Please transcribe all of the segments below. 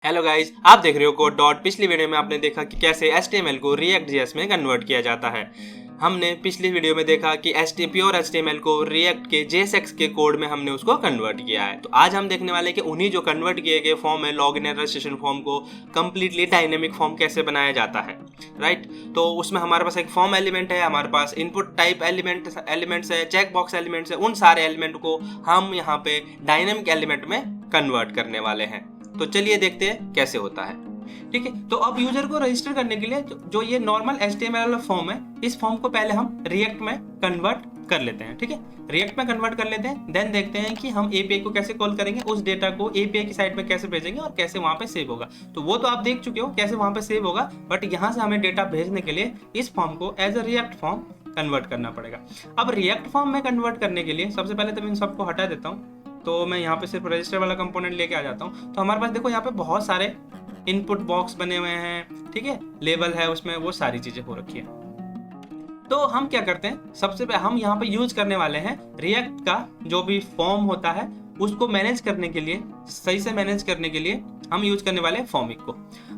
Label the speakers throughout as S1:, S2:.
S1: Hello guys, आप देख रहे हो कोड डॉट। पिछली वीडियो में आपने देखा कि कैसे HTML को React.js में कन्वर्ट किया जाता है। हमने पिछली वीडियो में देखा कि प्योर HTML को React के JSX के कोड में हमने उसको कन्वर्ट किया है। तो आज हम देखने वाले कि उन्हीं जो कन्वर्ट किए गए फॉर्म है लॉगिन एंड रजिस्ट्रेशन फॉर्म को कम्प्लीटली डायनेमिक फॉर्म कैसे बनाया जाता है, राइट। तो उसमें हमारे पास एक फॉर्म एलिमेंट है, हमारे पास इनपुट टाइप एलिमेंट्स है, चेक बॉक्स एलिमेंट्स है। उन सारे एलिमेंट को हम यहाँ पे डायनेमिक एलिमेंट में कन्वर्ट करने वाले हैं। तो चलिए देखते हैं कैसे होता है। ठीक है, तो अब यूजर को रजिस्टर करने के लिए जो ये नॉर्मल HTML वाला फॉर्म है, इस फॉर्म को पहले हम रिएक्ट में कन्वर्ट कर लेते हैं। ठीक है, रिएक्ट में कन्वर्ट कर लेते हैं, देन देखते हैं कि हम API को कैसे कॉल करेंगे, उस डेटा को API की साइड में कैसे भेजेंगे और कैसे वहां पे सेव होगा। तो वो तो आप देख चुके हो कैसे वहां पे सेव होगा, बट यहाँ से हमें डेटा भेजने के लिए इस फॉर्म को as a React form convert करना पड़ेगा। अब रिएक्ट फॉर्म में कन्वर्ट करने के लिए सबसे पहले तो मैं इन सबको हटा देता हूँ। तो मैं यहाँ पे सिर्फ रजिस्टर वाला कंपोनेंट लेके आ जाता हूँ। तो हमारे पास देखो यहाँ पे बहुत सारे इनपुट बॉक्स बने हुए हैं, ठीक है, लेबल है उसमें, वो सारी चीजें हो रखी है। तो हम क्या करते हैं, सबसे पहले हम यहाँ पे यूज करने वाले हैं रिएक्ट का जो भी फॉर्म होता है उसको मैनेज करने के लिए, सही से मैनेज करने के लिए हम यूज करने वाले हैं फॉर्मिक को।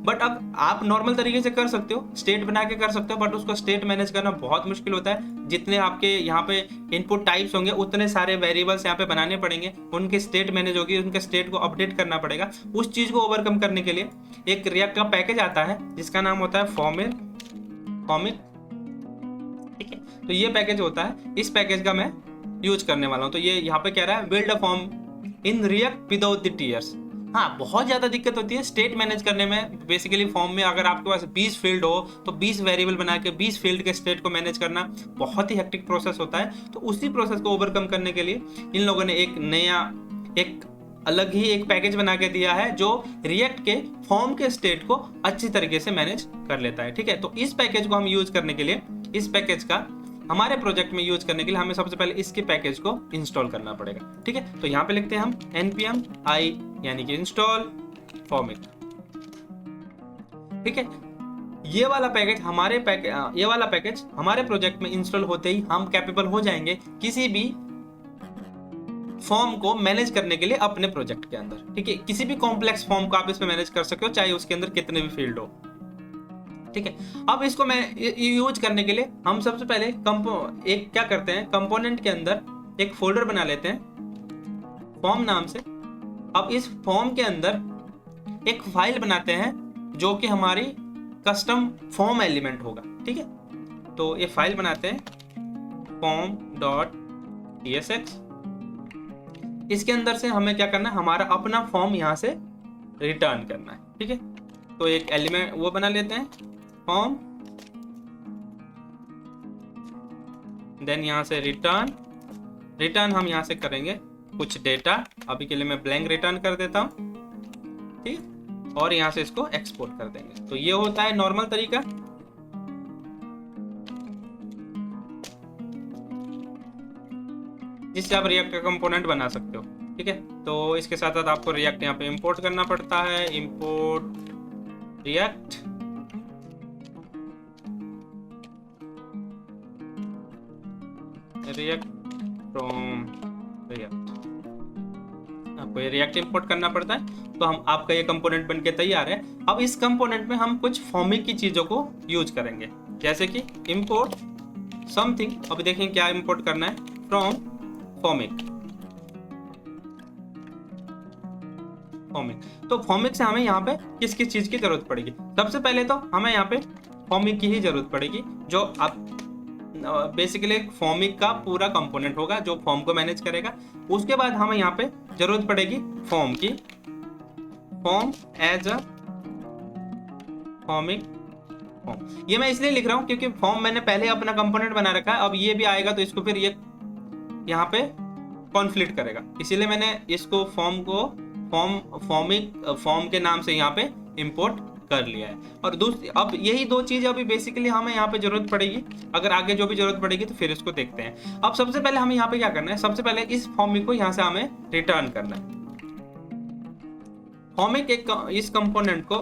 S1: बट अब आप नॉर्मल तरीके से कर सकते हो, स्टेट बना के कर सकते हो, बट उसको स्टेट मैनेज करना बहुत मुश्किल होता है। जितने आपके यहाँ पे इनपुट टाइप्स होंगे उतने सारे वेरिएबल्स यहाँ पे बनाने पड़ेंगे, उनके स्टेट मैनेज होगी, उनके स्टेट को अपडेट करना पड़ेगा। उस चीज को ओवरकम करने के लिए एक रिएक्ट का पैकेज आता है जिसका नाम होता है फॉर्मिक। ठीक है, तो ये पैकेज होता है, इस पैकेज का मैं यूज करने वाला हूँ। तो ये यहाँ पे कह रहा है build a form in React without the tears. हाँ, बहुत ज़्यादा दिक्कत होती है स्टेट मैनेज करने में। बेसिकली फॉर्म में अगर आपके पास 20 फील्ड हो तो 20 वेरिएबल बना के 20 फील्ड के स्टेट को मैनेज करना बहुत ही हेक्टिक प्रोसेस होता है। तो उसी प्रोसेस को ओवरकम करने के लिए इन लोगों ने एक अलग ही एक पैकेज बना के दिया है जो रिएक्ट के फॉर्म के स्टेट को अच्छी तरीके से मैनेज कर लेता है। ठीक है, तो इस पैकेज को हम यूज करने के लिए, इस पैकेज का हमारे प्रोजेक्ट में यूज करने के लिए हमें सबसे पहले इसके पैकेज को इंस्टॉल करना पड़ेगा। ठीक है, तो यहाँ पे लिखते हैं हम npm i यानी कि इंस्टॉल फॉर्मिक। ठीक है, ये वाला पैकेज हमारे प्रोजेक्ट में इंस्टॉल होते ही हम कैपेबल हो जाएंगे किसी भी फॉर्म को मैनेज करने के लिए अपने प्रोजेक्ट के अंदर। ठीक है, किसी भी कॉम्प्लेक्स फॉर्म को आप इसमें मैनेज कर सकते हो, चाहे उसके अंदर कितने भी फील्ड हो। ठीक है, अब इसको मैं यूज करने के लिए हम सबसे पहले एक क्या करते हैं, कंपोनेंट के अंदर एक फोल्डर बना लेते हैं फॉर्म नाम से। अब इस फॉर्म के अंदर एक फाइल बनाते हैं जो कि हमारी कस्टम फॉर्म एलिमेंट होगा। ठीक है, तो ये फाइल बनाते हैं form.tsx। इसके अंदर से हमें क्या करना है, हमारा अपना फॉर्म यहाँ से रिटर्न करना है। ठीक है, तो एक एलिमेंट वो बना लेते हैं फॉर्म, देन यहाँ से रिटर्न हम यहाँ से करेंगे कुछ डेटा। अभी के लिए मैं ब्लैंक रिटर्न कर देता हूँ, ठीक, और यहाँ से इसको एक्सपोर्ट कर देंगे। तो ये होता है नॉर्मल तरीका। जिससे आप रिएक्ट का कंपोनेंट बना सकते हो। ठीक है, तो इसके साथ साथ आपको रिएक्ट यहाँ पे इंपोर्ट करना पड़ता है, इंपोर्ट रिएक्ट। फ्रॉम रिएक्ट, आपको ये रिएक्ट इंपोर्ट करना पड़ता है। तो हम आपका ये कंपोनेंट बनके तैयार है। अब इस कंपोनेंट में हम कुछ फॉर्मिक की चीजों को यूज करेंगे, जैसे कि इंपोर्ट समथिंग। अभी देखें क्या इंपोर्ट करना है, फ्रॉम फॉर्मिक। तो फॉर्मिक से हमें यहाँ पे किस किस चीज की जरूरत पड़ेगी। सबसे पहले तो हमें यहाँ पे फॉर्मिक की ही जरूरत पड़ेगी, जो आप बेसिकली फॉर्मिक का पूरा कंपोनेंट होगा जो फॉर्म को मैनेज करेगा। उसके बाद हमें यहाँ पे जरूरत पड़ेगी फॉर्म की, form as a Formik form. ये मैं इसलिए लिख रहा हूँ क्योंकि फॉर्म मैंने पहले अपना कंपोनेंट बना रखा है। अब ये भी आएगा तो इसको फिर ये यहाँ पे कॉन्फ्लिक्ट करेगा, इसीलिए मैंने इसको फॉर्म के नाम से यहाँ पे इंपोर्ट कर लिया है। और दूसरी, अब यही दो चीज अभी बेसिकली हमें यहाँ पे जरूरत पड़ेगी। अगर आगे जो भी जरूरत पड़ेगी तो फिर इसको देखते हैं। अब सबसे पहले हमें यहाँ पे क्या करना है, सबसे पहले इस फॉर्मिक को यहाँ से हमें रिटर्न करना है। फॉर्मिक इस कंपोनेंट को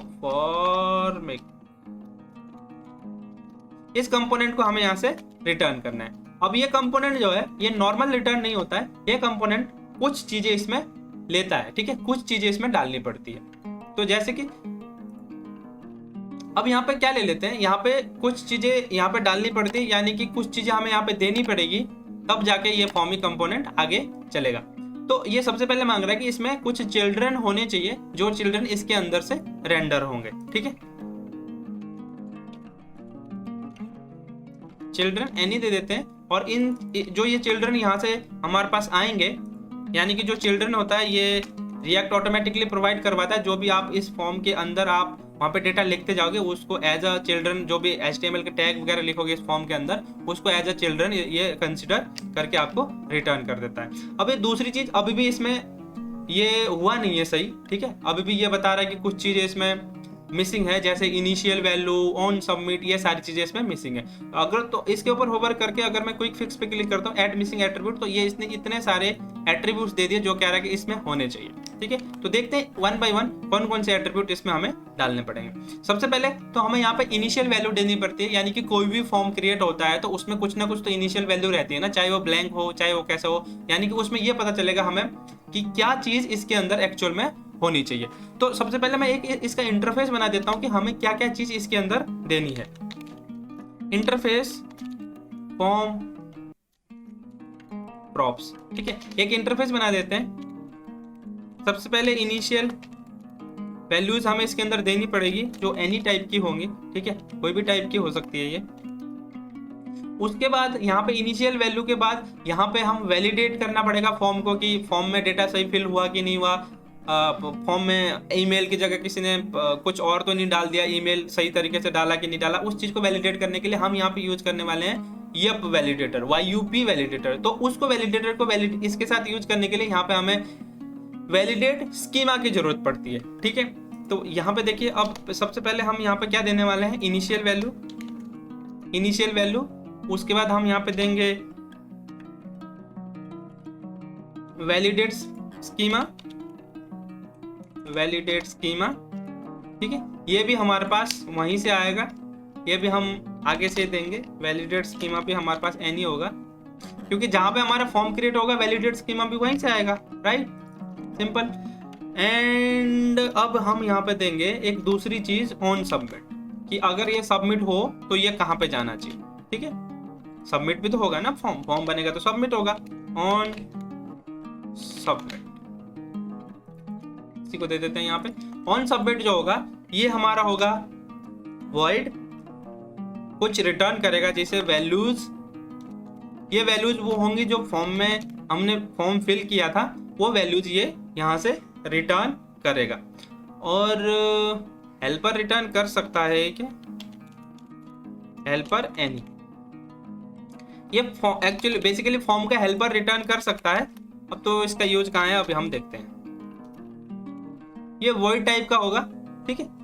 S1: इस कंपोनेंट को हमें यहाँ से रिटर्न करना है। अब ये कंपोनेंट जो है ये नॉर्मल रिटर्न नहीं होता है, ये कंपोनेंट कुछ चीजें इसमें लेता है। ठीक है, कुछ चीजें इसमें डालनी पड़ती है। तो जैसे कि अब यहाँ पे क्या ले लेते हैं, यहाँ पे कुछ चीजें यहाँ पे डालनी पड़ती है, यानी कि कुछ चीजें हमें यहाँ पे देनी पड़ेगी, तब जाके ये फॉर्मी कंपोनेंट आगे चलेगा। तो ये सबसे पहले मांग रहा है कि इसमें कुछ चिल्ड्रन होने चाहिए, जो चिल्ड्रन इसके अंदर से रेंडर होंगे। ठीक है, चिल्ड्रन एनी दे देते हैं, और इन जो ये चिल्ड्रन यहाँ से हमारे पास आएंगे, यानी कि जो चिल्ड्रन होता है ये रिएक्ट ऑटोमेटिकली प्रोवाइड करवाता है। जो भी आप इस फॉर्म के अंदर आप वहाँ पे डेटा लिखते जाओगे, उसको एज अ चिल्ड्रन, जो भी HTML के टैग वगैरह लिखोगे इस फॉर्म के अंदर, उसको एज अ चिल्ड्रन ये कंसिडर करके आपको रिटर्न कर देता है। अब ये दूसरी चीज, अभी भी इसमें ये हुआ नहीं है सही। ठीक है, अभी भी ये बता रहा है कि कुछ चीजें इसमें मिसिंग है, जैसे इनिशियल वैल्यू, ऑन सबमिट, ये सारी चीजें इसमें मिसिंग है। अगर तो इसके ऊपर होवर करके अगर मैं क्विक फिक्स पे क्लिक करता हूँ, ऐड मिसिंग एट्रीब्यूट, तो ये इसने इतने सारे एट्रीब्यूट्स दे दिए जो कह रहा है कि इसमें होने चाहिए। ठीक है, तो देखते हैं वन बाय वन कौन कौन से एट्रीब्यूट इसमें हमें डालने पड़ेंगे। सबसे पहले तो हमें यहाँ पे इनिशियल वैल्यू देनी पड़ती है, यानी कि कोई भी फॉर्म क्रिएट होता है तो उसमें कुछ ना कुछ तो इनिशियल वैल्यू रहती है ना, चाहे वो ब्लैंक हो चाहे वो कैसा हो, यानी कि उसमें ये पता चलेगा हमें कि क्या चीज इसके अंदर एक्चुअल में होनी चाहिए। तो सबसे पहले मैं एक इसका इंटरफेस बना देता हूं कि हमें क्या क्या चीज इसके अंदर देनी है। इंटरफेस फॉर्म प्रॉप्स, ठीक है, एक इंटरफेस बना देते हैं। सबसे पहले इनिशियल वैल्यूज हमें इसके अंदर देनी पड़ेगी, जो एनी टाइप की होंगी। ठीक है, कोई भी टाइप की हो सकती है ये। उसके बाद यहाँ पे इनिशियल वैल्यू के बाद यहाँ पे हम वैलिडेट करना पड़ेगा फॉर्म को, कि फॉर्म में डेटा सही फिल हुआ कि नहीं हुआ। फॉर्म में ईमेल की जगह किसी ने कुछ और तो नहीं डाल दिया, ईमेल सही तरीके से डाला कि नहीं डाला, उस चीज को वैलिडेट करने के लिए हम यहाँ पे यूज करने वाले हैं YUP वैलिडेटर, YUP वैलिडेटर। तो उसको वैलिडेटर को इसके साथ यूज करने के लिए यहाँ पे हमें वैलिडेट स्कीमा की जरूरत पड़ती है। ठीक है, तो यहाँ पे देखिए, अब सबसे पहले हम यहाँ पे क्या देने वाले हैं, इनिशियल वैल्यू। उसके बाद हम यहाँ पे देंगे वैलिडेट स्कीमा। ठीक है, ये भी हमारे पास वहीं से आएगा, ये भी हम आगे से देंगे। वैलिडेट स्कीमा भी हमारे पास एनी होगा, क्योंकि जहां पे हमारा फॉर्म क्रिएट होगा वैलिडेट स्कीमा भी वहीं से आएगा, राइट, सिंपल। एंड अब हम यहाँ पे देंगे एक दूसरी चीज, ऑन सबमिट, कि अगर ये सबमिट हो तो ये कहाँ पे जाना चाहिए। ठीक है, सबमिट भी तो होगा ना, फॉर्म बनेगा तो सबमिट होगा, ऑन सबमिट, इसी को दे देते हैं यहाँ पे। ऑन सबमिट जो होगा ये हमारा होगा वॉइड, कुछ रिटर्न करेगा, जैसे वैल्यूज, ये वैल्यूज वो होंगी जो फॉर्म में हमने फॉर्म फिल किया था, वो वैल्यूज ये यहाँ से रिटर्न करेगा। और हेल्पर रिटर्न कर सकता है क्या, हेल्पर एनी, ये एक्चुअली बेसिकली फॉर्म का हेल्पर रिटर्न कर सकता है। अब तो इसका यूज कहाँ है, अभी हम देखते हैं। ये वॉइड टाइप का होगा, ठीक है।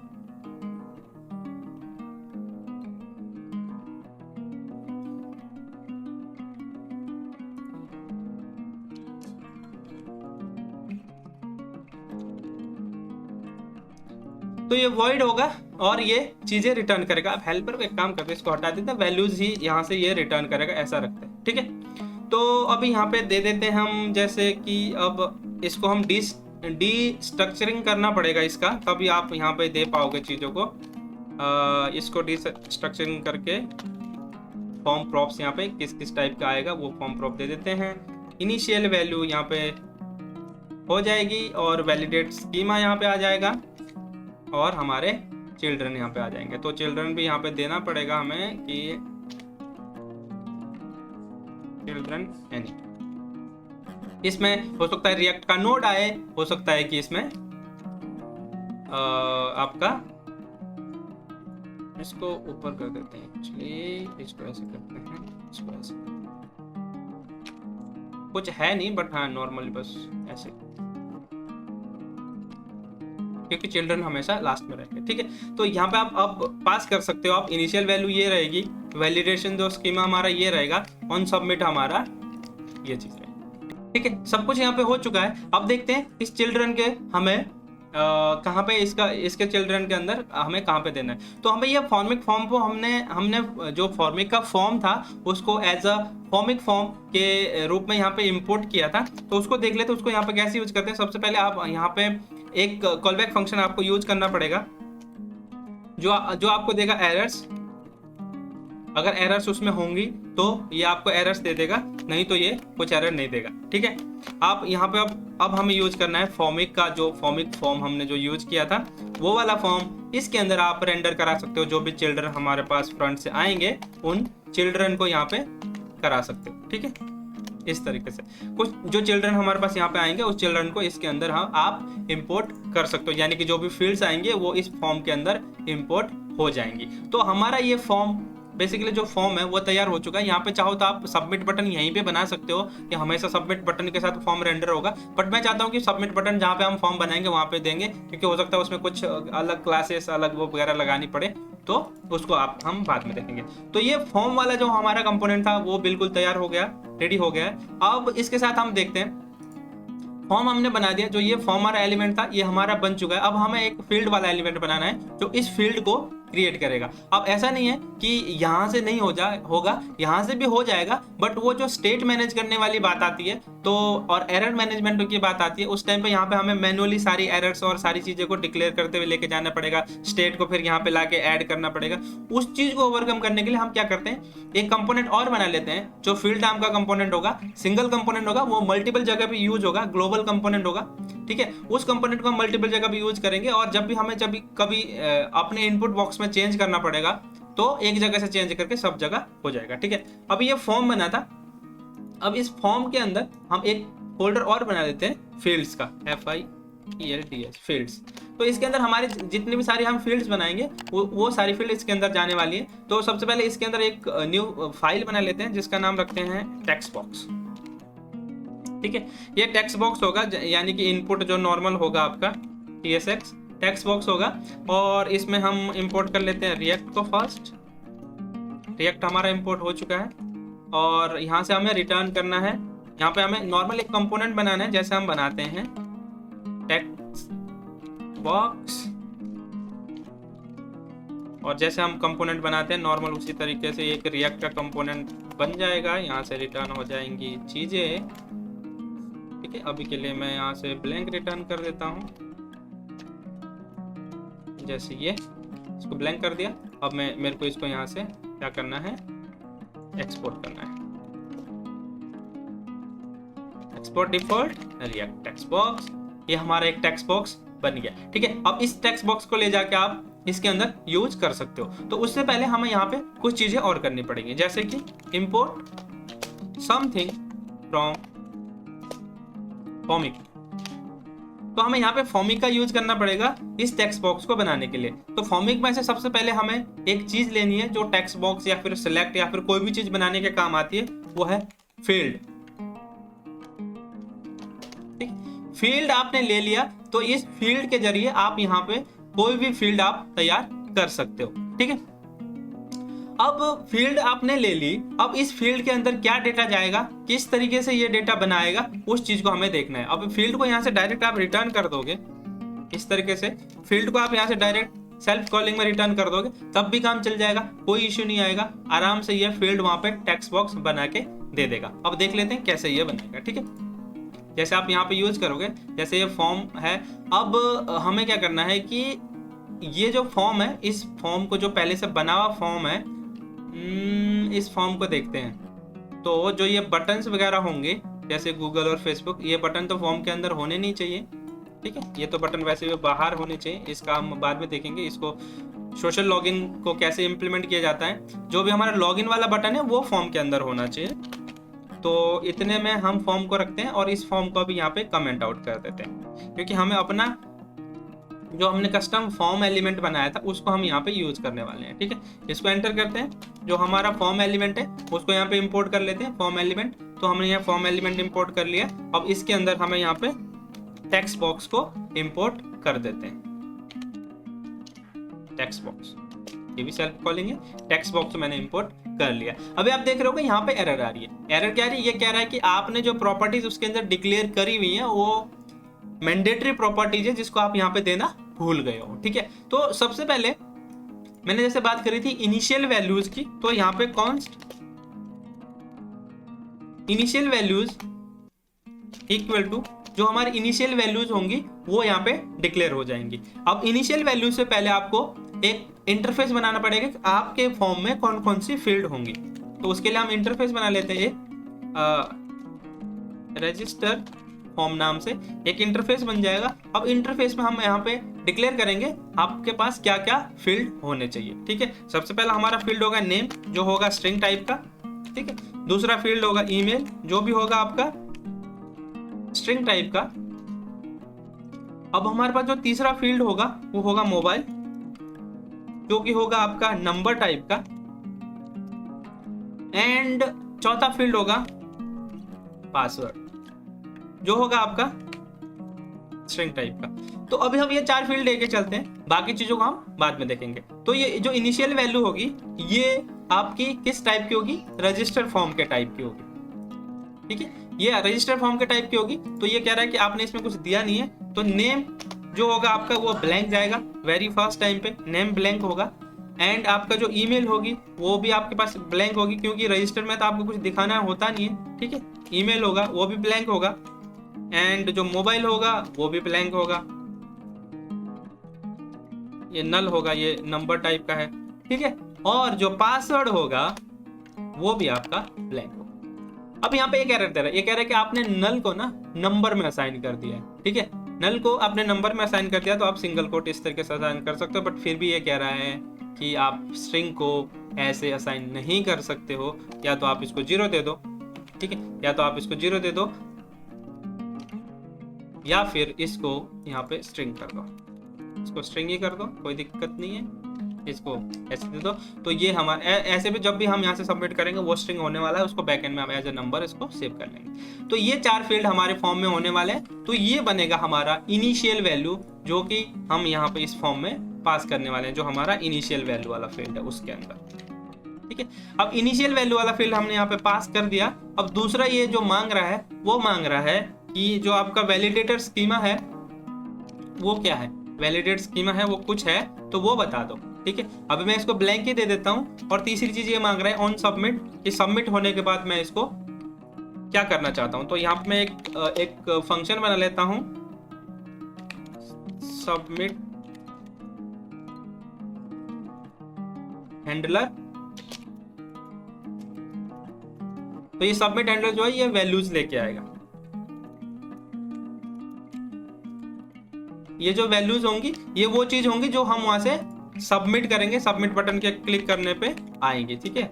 S1: तो ये वॉइड होगा और ये चीजें रिटर्न करेगा। अब हेल्पर को एक काम करते हैं, इसको हटा देते हैं, वैल्यूज ही यहाँ से ये रिटर्न करेगा, ऐसा रखते हैं, ठीक है। तो अभी यहाँ पे दे देते हैं हम, जैसे कि अब इसको हम डी स्ट्रक्चरिंग करना पड़ेगा इसका, तभी आप यहाँ पे दे पाओगे चीज़ों को। इसको डी स्ट्रक्चरिंग करके फॉर्म प्रॉप्स यहाँ पे किस किस टाइप का आएगा वो फॉर्म प्रॉप दे देते हैं। इनिशियल वैल्यू यहाँ पे हो जाएगी और वैलिडेट स्कीमा यहाँ पे आ जाएगा और हमारे चिल्ड्रन यहाँ पे आ जाएंगे। तो चिल्ड्रन भी यहाँ पे देना पड़ेगा हमें कि चिल्ड्रन एनी। इसमें हो सकता है रिएक्ट का नोड आए, हो सकता है कि इसमें आपका, इसको ऊपर कर देते हैं, एक्चुअली इसको ऐसे करते हैं, इसको ऐसे कुछ है नहीं, बट हाँ नॉर्मली बस ऐसे, क्योंकि चिल्ड्रन हमेशा लास्ट में रहेंगे, ठीक है। तो यहाँ पे आप अब पास कर सकते हो आप। इनिशियल वैल्यू ये रहेगी, वैलिडेशन जो स्कीमा हमारा ये रहेगा, ऑन सबमिट हमारा ये चीज है, ठीक है। सब कुछ यहाँ पे हो चुका है। अब देखते हैं इस चिल्ड्रन के हमें कहाँ पे इसके चिल्ड्रन के अंदर हमें कहाँ पे देना है। तो हमें ये फॉर्मिक फॉर्म को हमने जो फॉर्मिक का फॉर्म था उसको एज अ फॉर्मिक फॉर्म के रूप में यहाँ पे इंपोर्ट किया था। तो उसको देख लेते, उसको यहाँ पे कैसे यूज करते हैं। सबसे पहले आप यहाँ पे एक कॉलबैक फंक्शन आपको यूज करना पड़ेगा जो आपको देगा एरर्स। अगर एरर्स उसमें होंगी तो ये आपको एरर्स दे देगा, नहीं तो ये कुछ एरर नहीं देगा। ठीक है, आप यहाँ पे अब हमें यूज करना है फॉर्मिक का जो फॉर्मिक फॉर्म हमने जो यूज किया था वो वाला फॉर्म। इसके अंदर आप रेंडर करा सकते हो जो भी चिल्ड्रन हमारे पास फ्रंट से आएंगे उन चिल्ड्रन को यहाँ पे करा सकते हो। ठीक है, इस तरीके से कुछ जो चिल्ड्रन हमारे पास यहाँ पे आएंगे उस चिल्ड्रन को इसके अंदर आप इंपोर्ट कर सकते हो, यानी कि जो भी फील्ड्स आएंगे वो इस फॉर्म के अंदर इंपोर्ट हो जाएंगी। तो हमारा ये फॉर्म बेसिकली जो फॉर्म है वो तैयार हो चुका है। यहाँ पे चाहो तो आप सबमिट बटन यहीं पे बना सकते हो कि हमेशा सबमिट बटन के साथ फॉर्म रेंडर होगा, बट मैं चाहता हूँ कि सबमिट बटन जहाँ पे हम फॉर्म बनाएंगे वहाँ पे देंगे, क्योंकि हो सकता है उसमें कुछ अलग क्लासेस अलग वो वगैरह लगानी पड़े, तो उसको हम बाद में देखेंगे। तो ये फॉर्म वाला जो हमारा कंपोनेंट था वो बिल्कुल तैयार हो गया, रेडी हो गया है। अब इसके साथ हम देखते हैं, फॉर्म हमने बना दिया, जो ये फॉर्म वाला एलिमेंट था ये हमारा बन चुका है। अब हमें एक फील्ड वाला एलिमेंट बनाना है जो इस फील्ड को क्रिएट करेगा। अब ऐसा नहीं है कि यहाँ से नहीं होगा, यहाँ से भी हो जाएगा, बट वो जो स्टेट मैनेज करने वाली बात आती है तो और एरर मैनेजमेंट की बात आती है, उस टाइम पे यहाँ पे हमें मैनुअली सारी एरर्स और सारी चीज़ें को डिक्लेयर करते हुए लेके जाना पड़ेगा, स्टेट को फिर यहाँ पे लाके ऐड करना पड़ेगा। उस चीज़ को ओवरकम करने के लिए हम क्या करते हैं, एक कंपोनेंट और बना लेते हैं जो फील्ड नाम का कंपोनेंट होगा, सिंगल कंपोनेंट होगा, वो मल्टीपल जगह पे यूज होगा, ग्लोबल कंपोनेंट होगा। ठीक है, उस कंपोनेंट को हम मल्टीपल जगह पे यूज करेंगे और जब भी हमें कभी अपने इनपुट बॉक्स में चेंज करना पड़ेगा तो एक जगह से चेंज करके सब जगह हो जाएगा। ठीक है, अब ये फॉर्म बना था, अब इस फॉर्म के अंदर हम एक फोल्डर और बना देते हैं फील्ड्स का, FIELDS फील्ड्स। तो इसके अंदर हमारे जितनी भी सारी हम फील्ड्स बनाएंगे वो सारी फील्ड इसके अंदर जाने वाली है। तो सबसे पहले इसके अंदर एक न्यू फाइल बना लेते हैं जिसका नाम रखते हैं टेक्स्ट बॉक्स। ठीक है, ये टेक्स्ट बॉक्स होगा, यानी कि इनपुट जो नॉर्मल होगा आपका TSX टेक्स्ट बॉक्स होगा, और इसमें हम इंपोर्ट कर लेते हैं रिएक्ट को फर्स्ट। रिएक्ट हमारा इंपोर्ट हो चुका है और यहाँ से हमें रिटर्न करना है। यहाँ पे हमें नॉर्मल एक कंपोनेंट बनाना है जैसे हम बनाते हैं टेक्स्ट बॉक्स, और जैसे हम कंपोनेंट बनाते हैं नॉर्मल उसी तरीके से एक रिएक्ट का कंपोनेंट बन जाएगा। यहाँ से रिटर्न हो जाएंगी चीज़ें। ठीक है, अभी के लिए मैं यहाँ से ब्लैंक रिटर्न कर देता हूँ, जैसे ये इसको ब्लैंक कर दिया। अब मेरे को इसको यहाँ से क्या करना है, एक्सपोर्ट करना है, export default react text box. ये हमारा एक टेक्स्ट बॉक्स बन गया। ठीक है, अब इस टेक्स्ट बॉक्स को ले जाके आप इसके अंदर यूज कर सकते हो। तो उससे पहले हमें यहाँ पे कुछ चीजें और करनी पड़ेंगी, जैसे कि इंपोर्ट समथिंग फ्रॉम फॉर्मिक। तो हमें यहाँ पे फॉर्मिक का यूज करना पड़ेगा इस टेक्स्ट बॉक्स को बनाने के लिए। तो फॉर्मिक में से सबसे पहले हमें एक चीज लेनी है जो टेक्स्ट बॉक्स या फिर सिलेक्ट या फिर कोई भी चीज बनाने के काम आती है, वो है फील्ड। ठीक, फील्ड आपने ले लिया तो इस फील्ड के जरिए आप यहाँ पे कोई भी फील्ड आप तैयार कर सकते हो। ठीक है, अब फील्ड आपने ले ली, अब इस फील्ड के अंदर क्या डेटा जाएगा, किस तरीके से ये डेटा बनाएगा, उस चीज को हमें देखना है। अब फील्ड को यहाँ से डायरेक्ट आप रिटर्न कर दोगे, इस तरीके से फील्ड को आप यहाँ से डायरेक्ट सेल्फ कॉलिंग में रिटर्न कर दोगे, तब भी काम चल जाएगा, कोई इश्यू नहीं आएगा। आराम से ये फील्ड वहां पे टेक्स्ट बॉक्स बना के दे देगा। अब देख लेते हैं कैसे ये बनेगा। ठीक है, जैसे आप यहाँ पे यूज करोगे, जैसे ये फॉर्म है, अब हमें क्या करना है कि ये जो फॉर्म है, इस फॉर्म को जो पहले से बना हुआ फॉर्म है, इस फॉर्म को देखते हैं। तो जो ये बटन्स वगैरह होंगे जैसे गूगल और फेसबुक, ये बटन तो फॉर्म के अंदर होने नहीं चाहिए। ठीक है, ये तो बटन वैसे भी बाहर होने चाहिए, इसका हम बाद में देखेंगे। इसको सोशल लॉगिन को कैसे इम्प्लीमेंट किया जाता है, जो भी हमारा लॉगिन वाला बटन है वो फॉर्म के अंदर होना चाहिए। तो इतने में हम फॉर्म को रखते हैं और इस फॉर्म को भी यहाँ पे कमेंट आउट कर देते हैं, क्योंकि हमें अपना जो हमने कस्टम फॉर्म एलिमेंट बनाया था उसको हम यहाँ पे यूज करने वाले हैं। ठीक है, इसको एंटर करते हैं, जो हमारा फॉर्म एलिमेंट है उसको यहाँ पे इंपोर्ट कर लेते हैं फॉर्म एलिमेंट। तो हमने यहाँ फॉर्म एलिमेंट इंपोर्ट कर लिया। अब इसके अंदर हमें यहाँ पे टेक्स्ट बॉक्स को इंपोर्ट कर देते हैं। टेक्स्ट बॉक्स ये भी सेल्फ कॉलिंग है, टेक्स्ट बॉक्स तो मैंने इंपोर्ट कर लिया। अभी आप देख रहे हो कि यहाँ पे एरर आ रही है। एरर क्या आ रही है, ये कह रहा है कि आपने जो प्रॉपर्टीज उसके अंदर डिक्लेयर करी हुई है वो मैंडेटरी प्रॉपर्टीज है जिसको आप यहाँ पे देना भूल गए हो। ठीक है, तो सबसे पहले मैंने जैसे बात करी थी इनिशियल वैल्यूज की, तो यहाँ पे const initial values equal to जो हमारी इनिशियल वैल्यूज होंगी वो यहाँ पे डिक्लेयर हो जाएंगी। अब इनिशियल वैल्यूज से पहले आपको एक इंटरफेस बनाना पड़ेगा कि आपके फॉर्म में कौन कौन सी फील्ड होंगी। तो उसके लिए हम इंटरफेस बना लेते हैं, रजिस्टर फॉर्म नाम से एक इंटरफेस बन जाएगा। अब इंटरफेस में हम यहाँ पे डिक्लेयर करेंगे आपके पास क्या क्या फील्ड होने चाहिए। ठीक है, सबसे पहला हमारा फील्ड होगा नेम, जो होगा स्ट्रिंग टाइप का। ठीक है, दूसरा फील्ड होगा ईमेल, जो भी होगा आपका स्ट्रिंग टाइप का। अब हमारे पास जो तीसरा फील्ड होगा वो होगा मोबाइल, जो कि होगा आपका नंबर टाइप का। एंड चौथा फील्ड होगा पासवर्ड, जो होगा आपका स्ट्रिंग टाइप का। तो अभी हम ये 4 फील्ड लेके चलते हैं, बाकी चीजों को हम बाद में देखेंगे। तो ये जो इनिशियल वैल्यू होगी ये आपकी किस टाइप की होगी, रजिस्टर फॉर्म के टाइप की होगी। ठीक है, ये रजिस्टर फॉर्म के टाइप की होगी। तो ये कह रहा है कि आपने इसमें कुछ दिया नहीं है, तो नेम जो होगा आपका वो ब्लैंक जाएगा, वेरी फर्स्ट टाइम पे नेम ब्लैंक होगा। एंड आपका जो ईमेल होगी वो भी आपके पास ब्लैंक होगी, क्योंकि रजिस्टर में तो आपको कुछ दिखाना होता नहीं है। ठीक है, ईमेल होगा वो भी ब्लैंक होगा। एंड जो मोबाइल होगा वो भी ब्लैंक होगा, ये नल होगा, ये नंबर टाइप का है। ठीक है, और जो पासवर्ड होगा वो भी आपका ब्लैंक होगा। अब यहाँ पे ये कह रहा है, ये कह रहा है कि आपने नल को ना नंबर में असाइन कर दिया है। ठीक है, नल को आपने नंबर में असाइन कर दिया, तो आप सिंगल कोट इस तरीके से असाइन कर सकते हो। बट फिर भी ये कह रहा है कि आप स्ट्रिंग को ऐसे असाइन नहीं कर सकते हो, या तो आप इसको 0 दे दो। ठीक है, या तो आप इसको 0 दे दो, या फिर इसको यहाँ पे स्ट्रिंग कर दो, इसको स्ट्रिंग ही कर दो, कोई दिक्कत नहीं है, इसको ऐसे दे दो। तो ये हमारे ऐसे भी जब भी हम यहाँ से सबमिट करेंगे वो स्ट्रिंग होने वाला है, उसको बैकएंड में हम एज ए नंबर इसको सेव कर लेंगे। तो ये 4 फील्ड हमारे फॉर्म में होने वाले हैं। तो ये बनेगा हमारा इनिशियल वैल्यू, जो कि हम यहाँ पे इस फॉर्म में पास करने वाले हैं, जो हमारा इनिशियल वैल्यू वाला फील्ड है उसके अंदर। ठीक है, अब इनिशियल वैल्यू वाला फील्ड हमने यहाँ पे पास कर दिया। अब दूसरा ये जो मांग रहा है वो मांग रहा है कि जो आपका वैलिडेटर स्कीमा है वो क्या है, वैलिडेट स्कीमा है वो कुछ है तो वो बता दो। ठीक है, अभी मैं इसको ब्लैंक ही दे देता हूँ। और तीसरी चीज ये मांग रहा है ऑन सबमिट, कि सबमिट होने के बाद मैं इसको क्या करना चाहता हूँ। तो यहाँ पे मैं एक फंक्शन बना लेता हूँ, सबमिट हैंडलर। तो ये सबमिट हैंडलर जो है ये वैल्यूज लेके आएगा। ये जो वैल्यूज होंगी ये वो चीज होंगी जो हम वहां से सबमिट करेंगे, सबमिट बटन के क्लिक करने पे आएंगे। ठीक है,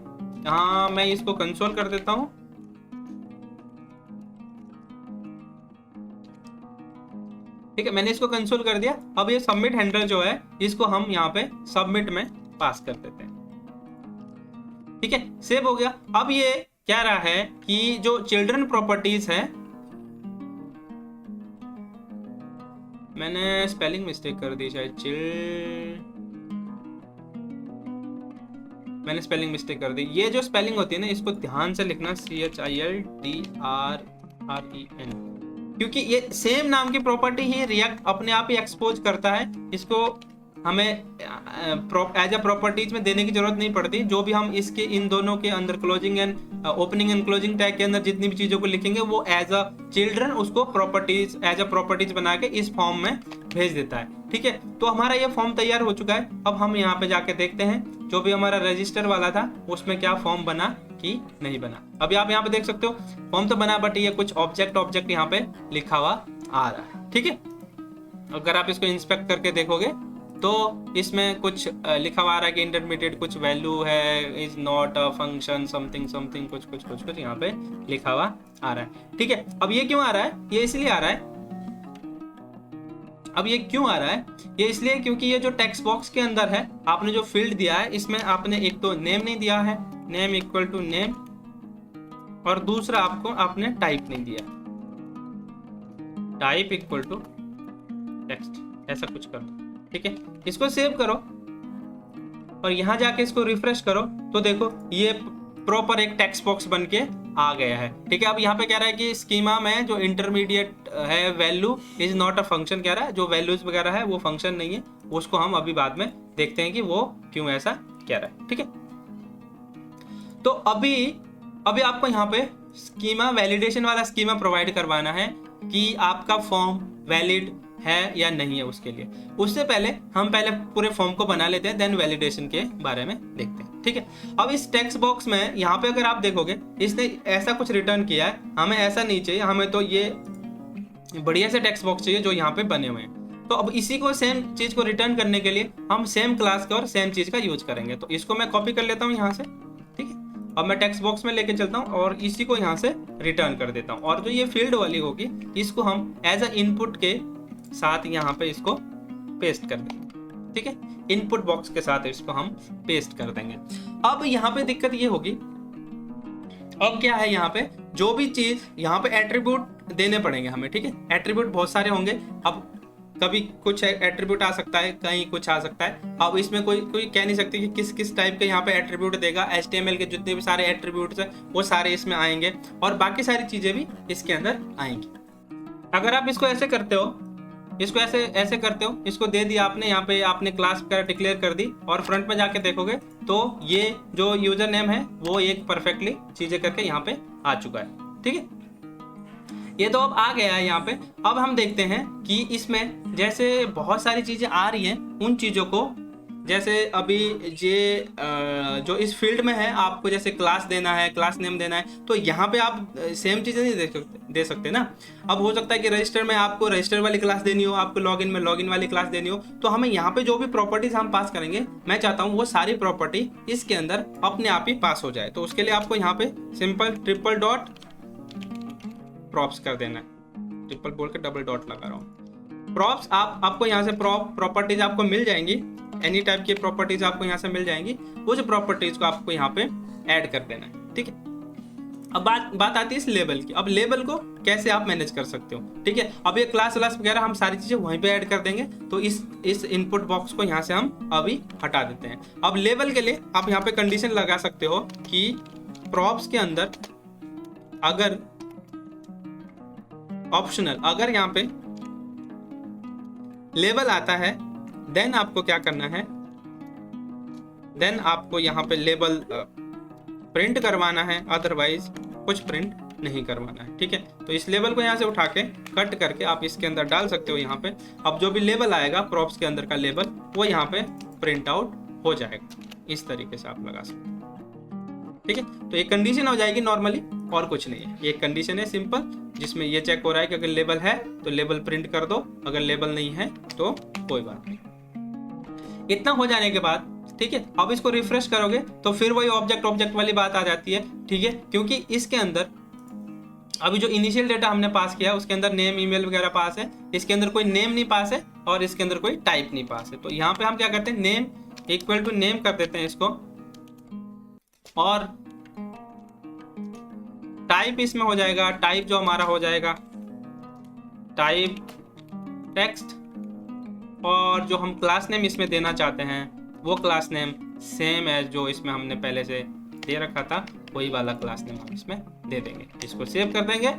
S1: हाँ मैं इसको कंसोल कर देता हूं। ठीक है, मैंने इसको कंसोल कर दिया। अब ये सबमिट हैंडलर जो है इसको हम यहाँ पे सबमिट में पास कर देते हैं। ठीक है, सेव हो गया। अब ये कह रहा है कि जो चिल्ड्रन प्रॉपर्टीज है, मैंने स्पेलिंग मिस्टेक कर दी शायद, मैंने स्पेलिंग मिस्टेक कर दी। ये जो स्पेलिंग होती है ना इसको ध्यान से लिखना, CHILDRREN, क्योंकि ये सेम नाम की प्रॉपर्टी ही रिएक्ट अपने आप ही एक्सपोज करता है। इसको हमें एज ए प्रॉपर्टीज में देने की जरूरत नहीं पड़ती। जो भी हम इसके इन दोनों के अंदर closing and opening and closing tag के अंदर जितनी भी चीजों को लिखेंगे वो एज अ चिल्ड्रन उसको प्रॉपर्टीज एज अ प्रॉपर्टीज बना के इस फॉर्म में भेज देता है। ठीक है, तो हमारा ये फॉर्म तैयार हो चुका है। अब हम यहाँ पे जाके देखते हैं जो भी हमारा रजिस्टर वाला था उसमें क्या फॉर्म बना कि नहीं बना। अभी आप यहाँ पे देख सकते हो फॉर्म तो बना, बट ये कुछ ऑब्जेक्ट यहाँ पे लिखा हुआ आ रहा है। ठीक है, अगर आप इसको इंस्पेक्ट करके देखोगे तो इसमें कुछ लिखा हुआ आ रहा है कि इंटरमीडिएट कुछ वैल्यू है, is not a function something something कुछ यहाँ पे लिखा हुआ आ रहा है। ठीक है, अब ये क्यों आ रहा है, ये इसलिए आ रहा है, अब ये क्यों आ रहा है, ये इसलिए क्योंकि ये जो टेक्स्ट बॉक्स के अंदर है आपने जो फील्ड दिया है इसमें आपने एक तो नेम नहीं दिया है, नेम इक्वल टू नेम, और दूसरा आपने टाइप नहीं दिया, टाइप इक्वल टू टेक्स्ट, ऐसा कुछ कर दो। ठीक है, इसको सेव करो और यहां जाके इसको रिफ्रेश करो तो देखो ये प्रॉपर एक टेक्स्ट बॉक्स बन के आ गया है। ठीक है, अब यहाँ पे कह रहा है कि स्कीमा में जो इंटरमीडिएट है value is not a function, कह रहा है जो वैल्यूज वगैरह है वो फंक्शन नहीं है, उसको हम अभी बाद में देखते हैं कि वो क्यों ऐसा कह रहा है। ठीक है, तो अभी आपको यहाँ पे स्कीमा वैलिडेशन वाला स्कीमा प्रोवाइड करवाना है कि आपका फॉर्म वैलिड है या नहीं है। उसके लिए उससे पहले हम पहले पूरे फॉर्म को बना लेते हैं, देन वैलिडेशन के बारे में देखते हैं। ठीक है, अब इस टेक्स्ट बॉक्स में यहाँ पे अगर आप देखोगे इसने ऐसा कुछ रिटर्न किया है, हमें ऐसा नहीं चाहिए, हमें तो ये बढ़िया से टेक्स्ट बॉक्स चाहिए जो यहाँ पे बने हुए हैं। तो अब इसी को सेम चीज को रिटर्न करने के लिए हम सेम क्लास का और सेम चीज का यूज करेंगे। तो इसको मैं कॉपी कर लेता हूँ यहाँ से। ठीक है, अब मैं टेक्स्ट बॉक्स में लेके चलता हूँ और इसी को यहाँ से रिटर्न कर देता हूँ, और जो ये फील्ड वाली होगी इसको हम एज अ इनपुट के साथ यहाँ पे इसको पेस्ट कर देंगे। ठीक है, इनपुट बॉक्स के साथ इसको हम पेस्ट कर देंगे। अब यहाँ पे दिक्कत ये होगी, अब क्या है यहाँ पे जो भी चीज यहाँ पे एट्रीब्यूट देने पड़ेंगे हमें। ठीक है, एट्रीब्यूट बहुत सारे होंगे, अब कभी कुछ एट्रीब्यूट आ सकता है, कहीं कुछ आ सकता है। अब इसमें कोई कह नहीं सकती कि किस किस टाइप के यहाँ पे एट्रीब्यूट देगा। HTML के जितने भी सारे एट्रीब्यूट्स हैं वो सारे इसमें आएंगे और बाकी सारी चीजें भी इसके अंदर आएंगी। अगर आप इसको ऐसे करते हो, इसको ऐसे करते हो, इसको दे दिया आपने, यहाँ पे आपने क्लास वगैरह डिक्लेयर कर दी और फ्रंट में जाके देखोगे तो ये जो यूजर नेम है वो एक परफेक्टली चीजें करके यहाँ पे आ चुका है। ठीक है, ये तो अब आ गया है यहाँ पे। अब हम देखते हैं कि इसमें जैसे बहुत सारी चीजें आ रही हैं, उन चीजों को जैसे अभी ये जो इस फील्ड में है आपको जैसे क्लास देना है, क्लास नेम देना है, तो यहाँ पे आप सेम चीजें नहीं दे सकते ना। अब हो सकता है कि रजिस्टर में आपको रजिस्टर वाली क्लास देनी हो, आपको लॉगिन में लॉगिन वाली क्लास देनी हो, तो हमें यहाँ पे जो भी प्रॉपर्टीज हम पास करेंगे, मैं चाहता हूँ वो सारी प्रॉपर्टी इसके अंदर अपने आप ही पास हो जाए। तो उसके लिए आपको यहाँ पे सिंपल ट्रिपल डॉट प्रॉप्स कर देना है। ट्रिपल बोल के डबल डॉट लगा रहा हूँ। प्रॉप्स आपको यहाँ से प्रॉपर्टीज आपको मिल जाएंगी, एनी टाइप की प्रॉपर्टीज आपको यहाँ से मिल जाएंगी। वो जो प्रॉपर्टीज को आपको यहाँ पे ऐड कर देना है। ठीक है, अब बात आती है इस लेबल की। अब लेबल को कैसे आप मैनेज कर सकते हो। ठीक है, अब ये क्लास वगैरह हम सारी चीजें वहीं पे ऐड कर देंगे। तो इस इनपुट बॉक्स को यहाँ से हम अभी हटा देते हैं। अब लेबल के लिए आप यहाँ पे कंडीशन लगा सकते हो कि प्रॉप्स के अंदर अगर ऑप्शनल अगर यहाँ पे लेबल आता है, देन आपको क्या करना है, देन आपको यहाँ पे लेबल प्रिंट करवाना है, अदरवाइज कुछ प्रिंट नहीं करवाना है। ठीक है, तो इस लेबल को यहाँ से उठा के कट करके आप इसके अंदर डाल सकते हो यहाँ पे। अब जो भी लेबल आएगा प्रॉप्स के अंदर का लेबल, वो यहाँ पे प्रिंट आउट हो जाएगा। इस तरीके से आप लगा सकते हो। ठीक है, तो ये कंडीशन हो जाएगी नॉर्मली, और कुछ नहीं है। ये कंडीशन है सिंपल, जिसमें ये चेक हो रहा है कि अगर लेबल है तो लेबल प्रिंट कर दो, अगर लेबल नहीं है तो कोई बात नहीं। इतना हो जाने के बाद ठीक है, अब इसको रिफ्रेश करोगे तो फिर वही ऑब्जेक्ट वाली बात आ जाती है। ठीक है, क्योंकि इसके अंदर अभी जो इनिशियल डेटा हमने पास किया उसके अंदर नेम ईमेल वगैरह पास है, इसके अंदर कोई नेम नहीं पास है और इसके अंदर कोई टाइप नहीं पास है। तो यहाँ पे हम क्या करते हैं, नेम इक्वल टू नेम कर देते हैं इसको, और टाइप इसमें हो जाएगा, टाइप जो हमारा हो जाएगा टाइप टेक्स्ट, और जो हम क्लास नेम इसमें देना चाहते हैं वो क्लास नेम सेम है जो इसमें हमने पहले से दे रखा था, वही वाला क्लास नेम हम इसमें दे देंगे। इसको सेव कर देंगे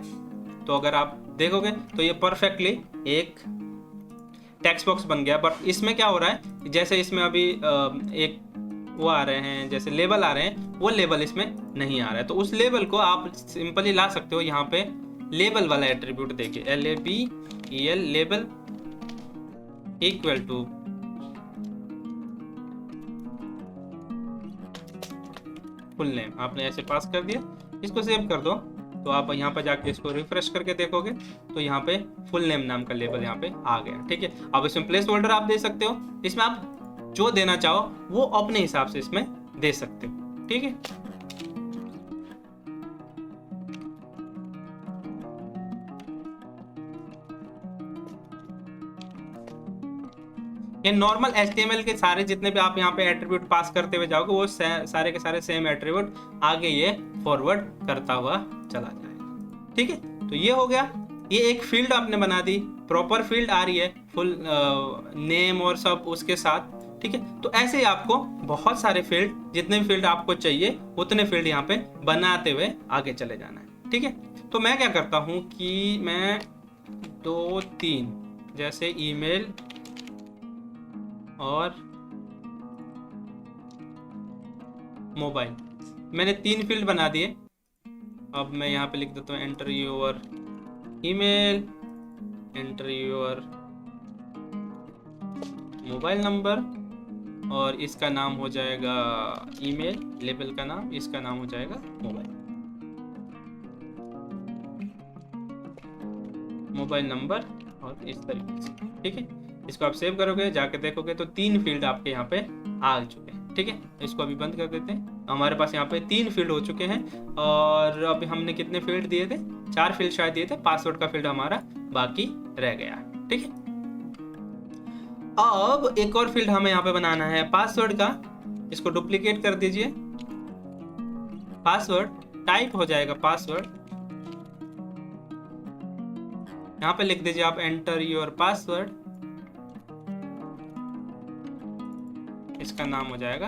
S1: तो अगर आप देखोगे तो ये परफेक्टली एक टेक्स्ट बॉक्स बन गया। बट इसमें क्या हो रहा है, जैसे इसमें अभी एक वो आ रहे हैं, जैसे लेबल आ रहे हैं, वो लेबल इसमें नहीं आ रहा है। तो उस लेबल को आप सिंपली ला सकते हो यहाँ पे लेबल वाला एट्रीब्यूट देके, LABEL label equal to full name. आपने ऐसे पास कर दिया, इसको सेव कर दो। तो आप यहाँ पे जाके इसको रिफ्रेश करके देखोगे तो यहाँ पे फुल नेम नाम का लेबल यहाँ पे आ गया। ठीक है, अब इसमें प्लेस होल्डर आप दे सकते हो, इसमें आप जो देना चाहो वो अपने हिसाब से इसमें दे सकते हो। ठीक है, ये नॉर्मल HTML के सारे जितने भी आप यहाँ पे एट्रीब्यूट पास करते हुए जाओगे वो सारे के सारे सेम एट्रीब्यूट आगे ये फॉरवर्ड करता हुआ चला जाएगा। ठीक है, तो ये हो गया, ये एक फील्ड आपने बना दी, प्रॉपर फील्ड आ रही है फुल नेम और सब उसके साथ, ठीक है। तो ऐसे ही आपको बहुत सारे फील्ड, जितने भी फील्ड आपको चाहिए उतने फील्ड यहाँ पे बनाते हुए आगे चले जाना है, ठीक है। तो मैं क्या करता हूँ कि मैं 2-3 जैसे ईमेल और मोबाइल, मैंने 3 फील्ड बना दिए। अब मैं यहाँ पे लिख देता हूँ enter your email, enter your mobile number, और इसका नाम हो जाएगा ईमेल, लेबल का नाम, इसका नाम हो जाएगा मोबाइल नंबर, और इस तरीके से, ठीक है। इसको आप सेव करोगे, जाके देखोगे तो 3 फील्ड आपके यहाँ पे आ चुके हैं, ठीक है। इसको अभी बंद कर देते हैं। हमारे पास यहाँ पे 3 फील्ड हो चुके हैं, और अभी हमने कितने फील्ड दिए थे, 4 फील्ड शायद दिए थे। पासवर्ड का फील्ड हमारा बाकी रह गया, ठीक है। अब एक और फील्ड हमें यहाँ पे बनाना है पासवर्ड का। इसको डुप्लीकेट कर दीजिए, पासवर्ड टाइप हो जाएगा पासवर्ड, यहाँ पे लिख दीजिए आप एंटर योर पासवर्ड, इसका नाम हो जाएगा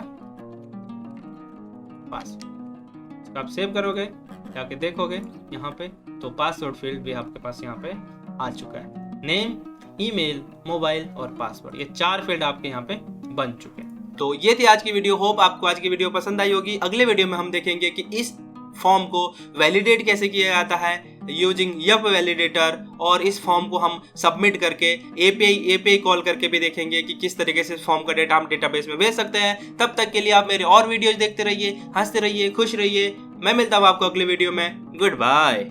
S1: पासवर्ड। इसको आप सेव करोगे, जाके देखोगे यहाँ पे तो पासवर्ड फील्ड भी आपके पास यहाँ पे आ चुका है। नेम, ईमेल, मोबाइल और पासवर्ड, ये 4 फील्ड आपके यहाँ पे बन चुके हैं। तो ये थी आज की वीडियो। होप आपको आज की वीडियो पसंद आई होगी। अगले वीडियो में हम देखेंगे कि इस फॉर्म को वैलिडेट कैसे किया जाता है यूजिंग यप वैलिडेटर, और इस फॉर्म को हम सबमिट करके एपीआई कॉल करके भी देखेंगे कि किस तरीके से फॉर्म का डेटा हम डेटाबेस में भेज सकते हैं। तब तक के लिए आप मेरे और वीडियोज देखते रहिए, हंसते रहिए, खुश रहिए। मैं मिलता हूँ आपको अगले वीडियो में। Good bye.